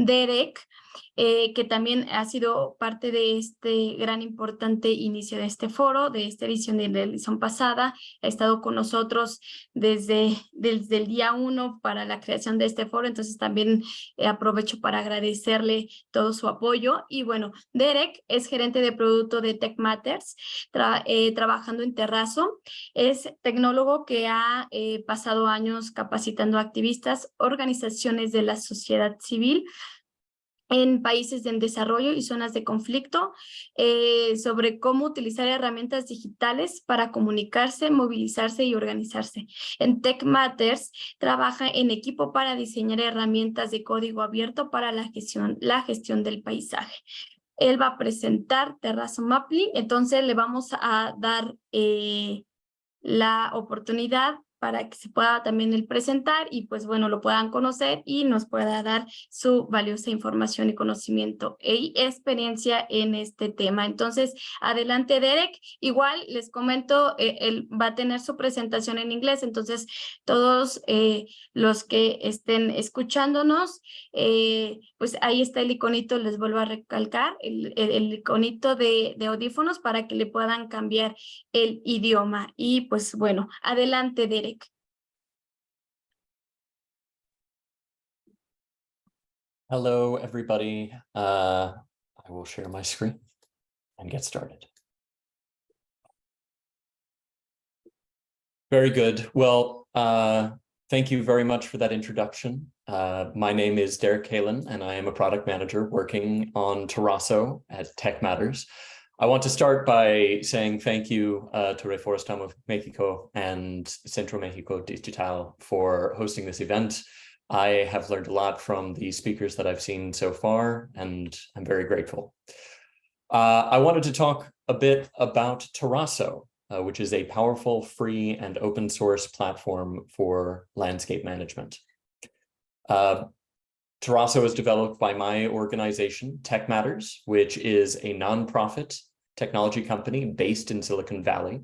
Derek, que también ha sido parte de este gran importante inicio de este foro, de esta edición de la edición pasada. Ha estado con nosotros desde el día 1 para la creación de este foro, entonces también aprovecho para agradecerle todo su apoyo. Y bueno, Derek es gerente de producto de Tech Matters, trabajando en Terraso. Es tecnólogo que ha pasado años capacitando a activistas, organizaciones de la sociedad civil en países en desarrollo y zonas de conflicto, sobre cómo utilizar herramientas digitales para comunicarse, movilizarse y organizarse. En Tech Matters trabaja en equipo para diseñar herramientas de código abierto para la gestión del paisaje. Él va a presentar Terraso Mapping, entonces le vamos a dar la oportunidad para que se pueda también el presentar y pues bueno, lo puedan conocer y nos pueda dar su valiosa información y conocimiento y experiencia en este tema. Entonces, adelante Derek. Igual les comento, él va a tener su presentación en inglés, entonces todos los que estén escuchándonos, pues ahí está el iconito, les vuelvo a recalcar, el iconito de audífonos para que le puedan cambiar el idioma. Y pues bueno, adelante Derek. Hello, everybody. I will share my screen and get started. Very good. Well, thank you very much for that introduction. My name is Derek Caelin, and I am a product manager working on Terraso at Tech Matters. I want to start by saying thank you to Reforestamos Mexico and Centro Mexico Digital for hosting this event. I have learned a lot from the speakers that I've seen so far, and I'm very grateful. I wanted to talk a bit about Terraso, which is a powerful, free, and open source platform for landscape management. Terraso is developed by my organization, Tech Matters, which is a nonprofit technology company based in Silicon Valley.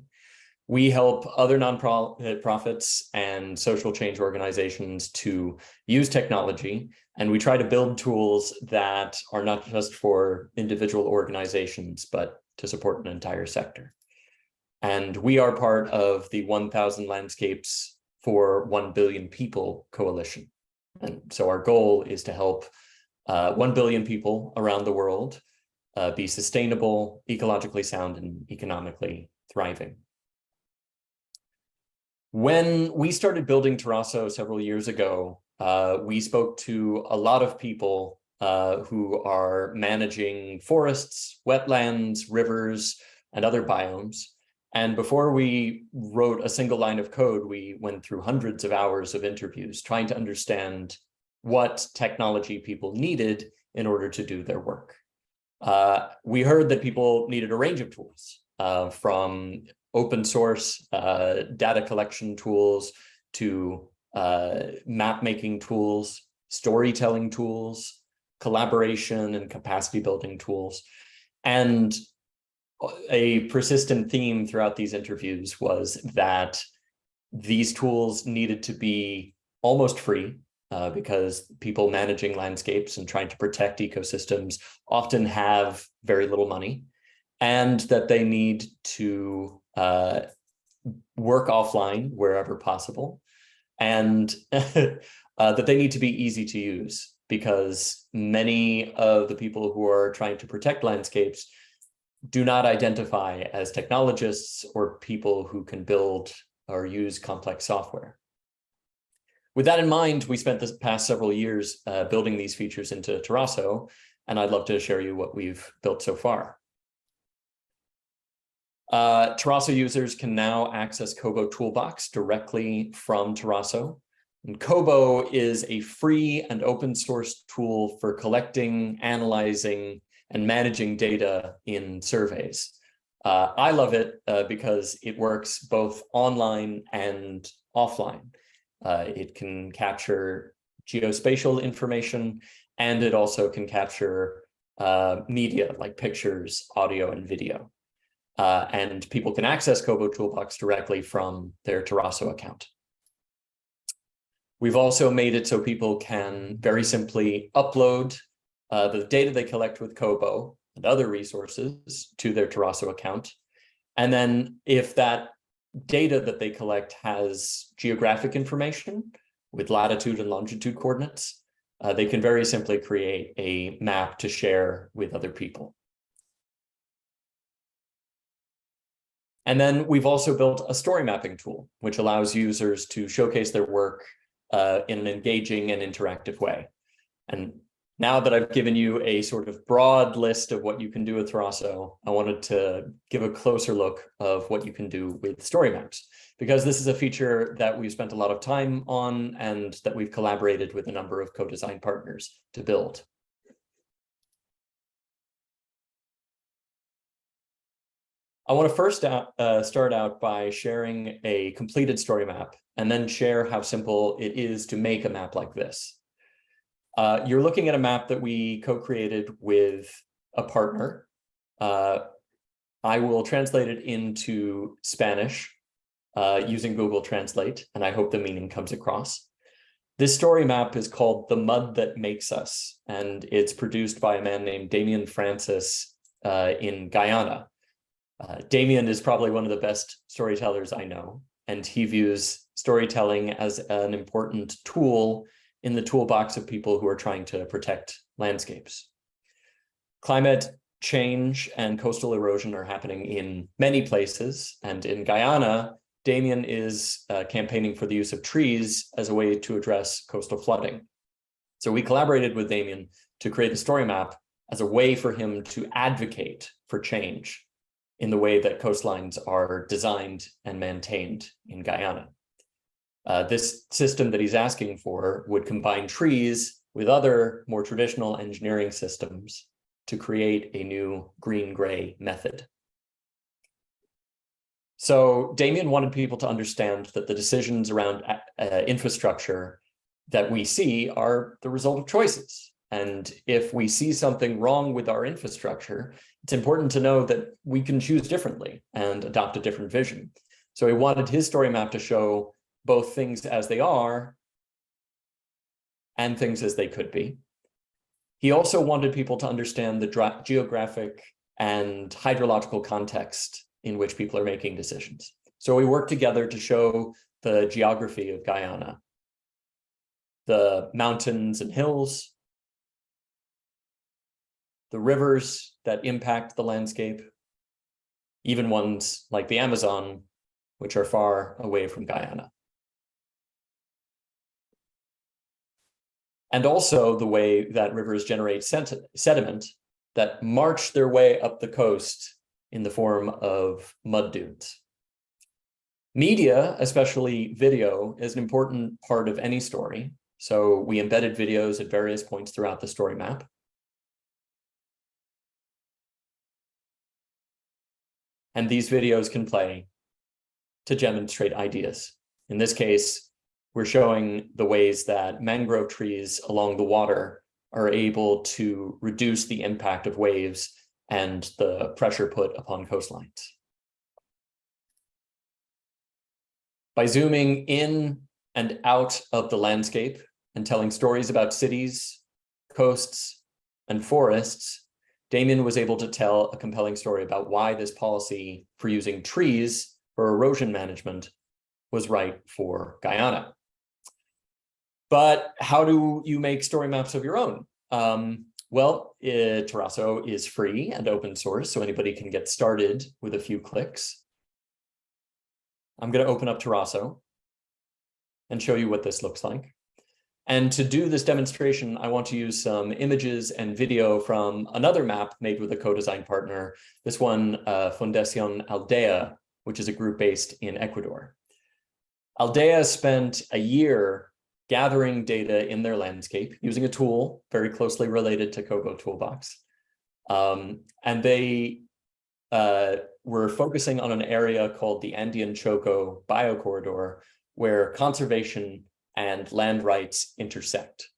We help other nonprofits and social change organizations to use technology, and we try to build tools that are not just for individual organizations, but to support an entire sector. And we are part of the 1,000 Landscapes for 1 Billion People coalition. And so our goal is to help 1 billion people around the world be sustainable, ecologically sound, and economically thriving. When we started building Terraso several years ago, we spoke to a lot of people who are managing forests, wetlands, rivers, and other biomes. And before we wrote a single line of code, we went through hundreds of hours of interviews trying to understand what technology people needed in order to do their work. We heard that people needed a range of tools, from open source data collection tools to map making tools, storytelling tools, collaboration and capacity building tools. And a persistent theme throughout these interviews was that these tools needed to be almost free, because people managing landscapes and trying to protect ecosystems often have very little money, and that they need to work offline wherever possible, and that they need to be easy to use, because many of the people who are trying to protect landscapes do not identify as technologists or people who can build or use complex software. With that in mind, we spent the past several years building these features into Terraso, and I'd love to share you what we've built so far. Terraso users can now access Kobo Toolbox directly from Terraso. And Kobo is a free and open source tool for collecting, analyzing, and managing data in surveys. I love it because it works both online and offline. It can capture geospatial information, and it also can capture media like pictures, audio, and video. And people can access Kobo Toolbox directly from their Terraso account. We've also made it so people can very simply upload the data they collect with Kobo and other resources to their Terraso account. And then if that data that they collect has geographic information with latitude and longitude coordinates, they can very simply create a map to share with other people. And then we've also built a story mapping tool, which allows users to showcase their work in an engaging and interactive way. And now that I've given you a sort of broad list of what you can do with Terraso, I wanted to give a closer look of what you can do with story maps, because this is a feature that we've spent a lot of time on and that we've collaborated with a number of co-design partners to build. I want to first start out by sharing a completed story map and then share how simple it is to make a map like this. You're looking at a map that we co-created with a partner. I will translate it into Spanish using Google Translate, and I hope the meaning comes across. This story map is called The Mud That Makes Us, and it's produced by a man named Damien Francis in Guyana. Damien is probably one of the best storytellers I know, and he views storytelling as an important tool in the toolbox of people who are trying to protect landscapes. Climate change and coastal erosion are happening in many places, and in Guyana, Damien is campaigning for the use of trees as a way to address coastal flooding. So we collaborated with Damien to create the story map as a way for him to advocate for change in the way that coastlines are designed and maintained in Guyana. This system that he's asking for would combine trees with other more traditional engineering systems to create a new green-gray method. So Damien wanted people to understand that the decisions around infrastructure that we see are the result of choices. And if we see something wrong with our infrastructure, it's important to know that we can choose differently and adopt a different vision. So he wanted his story map to show both things as they are and things as they could be. He also wanted people to understand the geographic and hydrological context in which people are making decisions. So we worked together to show the geography of Guyana, the mountains and hills, the rivers that impact the landscape, even ones like the Amazon, which are far away from Guyana. And also the way that rivers generate sediment that march their way up the coast in the form of mud dunes. Media, especially video, is an important part of any story. So we embedded videos at various points throughout the story map. And these videos can play to demonstrate ideas. In this case, we're showing the ways that mangrove trees along the water are able to reduce the impact of waves and the pressure put upon coastlines. By zooming in and out of the landscape and telling stories about cities, coasts, and forests, Damien was able to tell a compelling story about why this policy for using trees for erosion management was right for Guyana. But how do you make story maps of your own? Terraso is free and open source, so anybody can get started with a few clicks. I'm going to open up Terraso and show you what this looks like. And to do this demonstration, I want to use some images and video from another map made with a co-design partner, this one, Fundación Aldea, which is a group based in Ecuador. Aldea spent a year gathering data in their landscape using a tool very closely related to Kobo Toolbox. And they were focusing on an area called the Andean Choco Biocorridor, where conservation and land rights intersect.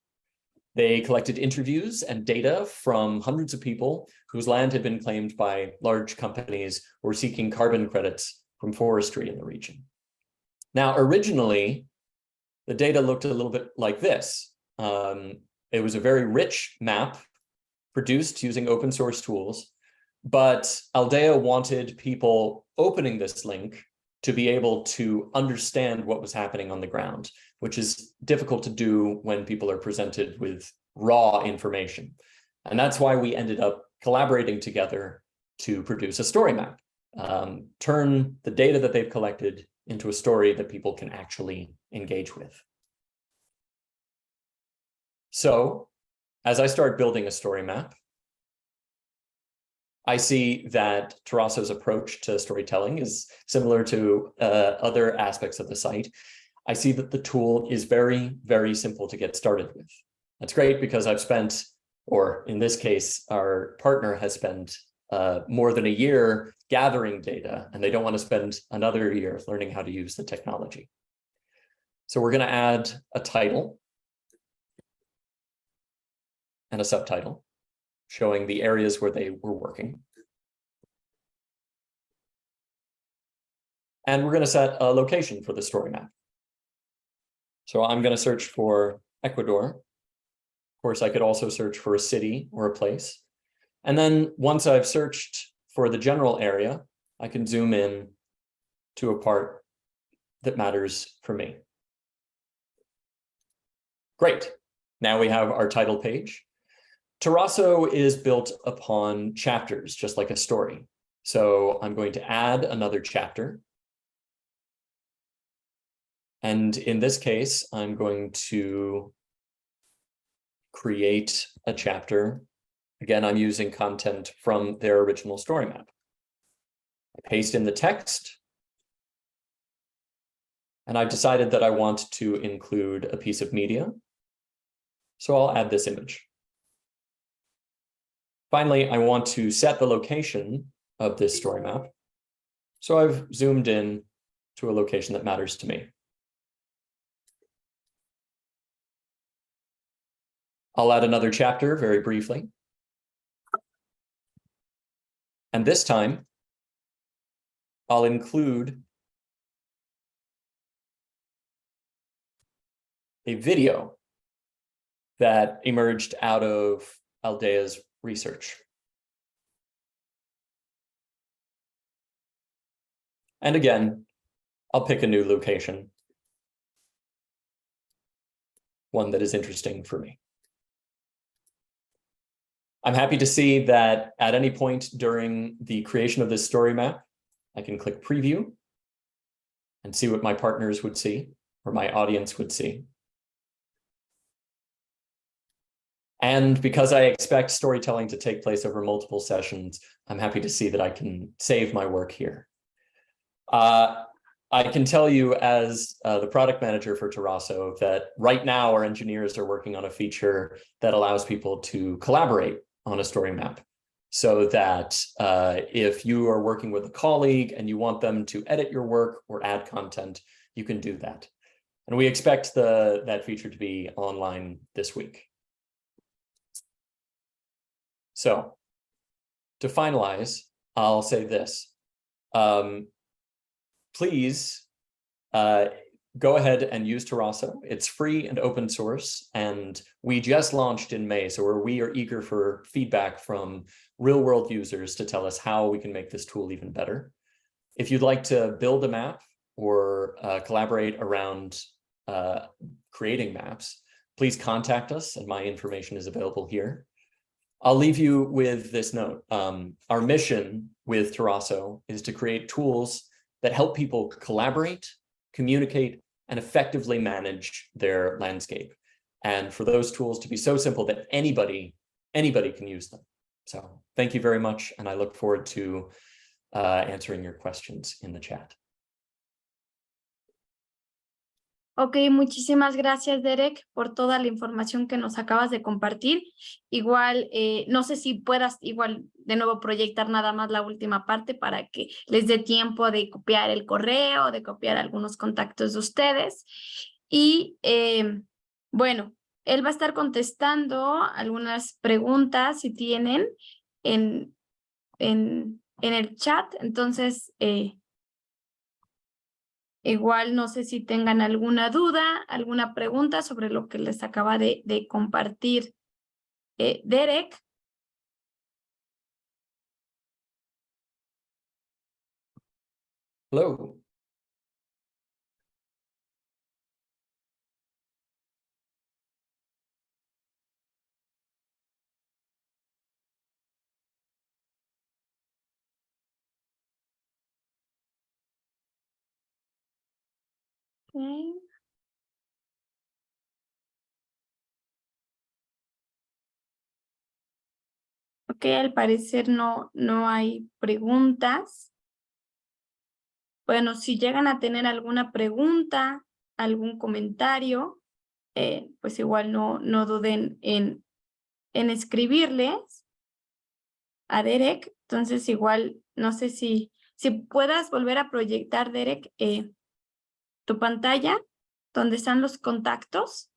They collected interviews and data from hundreds of people whose land had been claimed by large companies who were seeking carbon credits from forestry in the region. Now, originally, the data looked a little bit like this. It was a very rich map produced using open source tools, but Aldea wanted people opening this link to be able to understand what was happening on the ground, which is difficult to do when people are presented with raw information. And that's why we ended up collaborating together to produce a story map, turn the data that they've collected into a story that people can actually engage with. So, as I start building a story map, I see that Terraso's approach to storytelling is similar to other aspects of the site. I see that the tool is very, very simple to get started with. That's great because I've spent, or in this case, our partner has spent more than a year gathering data, and they don't want to spend another year learning how to use the technology. So we're going to add a title and a subtitle showing the areas where they were working. And we're going to set a location for the story map. So I'm going to search for Ecuador. Of course, I could also search for a city or a place. And then once I've searched for the general area, I can zoom in to a part that matters for me. Great. Now we have our title page. Terraso is built upon chapters, just like a story. So I'm going to add another chapter. And in this case, I'm going to create a chapter. Again, I'm using content from their original story map. I paste in the text. And I've decided that I want to include a piece of media. So I'll add this image. Finally, I want to set the location of this story map. So I've zoomed in to a location that matters to me. I'll add another chapter very briefly. And this time, I'll include a video that emerged out of Aldea's research. And again, I'll pick a new location, one that is interesting for me. I'm happy to see that at any point during the creation of this story map, I can click preview and see what my partners would see or my audience would see. And because I expect storytelling to take place over multiple sessions, I'm happy to see that I can save my work here. I can tell you as the product manager for Terraso that right now our engineers are working on a feature that allows people to collaborate on a story map so that if you are working with a colleague and you want them to edit your work or add content, you can do that. And we expect that feature to be online this week. So to finalize, I'll say this. Please go ahead and use Terraso. It's free and open source, and we just launched in May, so we are eager for feedback from real-world users to tell us how we can make this tool even better. If you'd like to build a map or collaborate around creating maps, please contact us, and my information is available here. I'll leave you with this note. Our mission with Terraso is to create tools that help people collaborate, communicate, and effectively manage their landscape. And for those tools to be so simple that anybody can use them. So thank you very much, and I look forward to answering your questions in the chat. Ok, muchísimas gracias, Derek, por toda la información que nos acabas de compartir. Igual, no sé si puedas igual de nuevo proyectar nada más la última parte para que les dé tiempo de copiar el correo, de copiar algunos contactos de ustedes. Y bueno, él va a estar contestando algunas preguntas si tienen en el chat. Entonces, igual no sé si tengan alguna duda, alguna pregunta sobre lo que les acaba de compartir Derek. Hello. Okay. Ok, al parecer no hay preguntas. Bueno, si llegan a tener alguna pregunta, algún comentario, pues igual no duden en escribirles a Derek. Entonces igual, no sé si puedas volver a proyectar, Derek, tu pantalla donde están los contactos.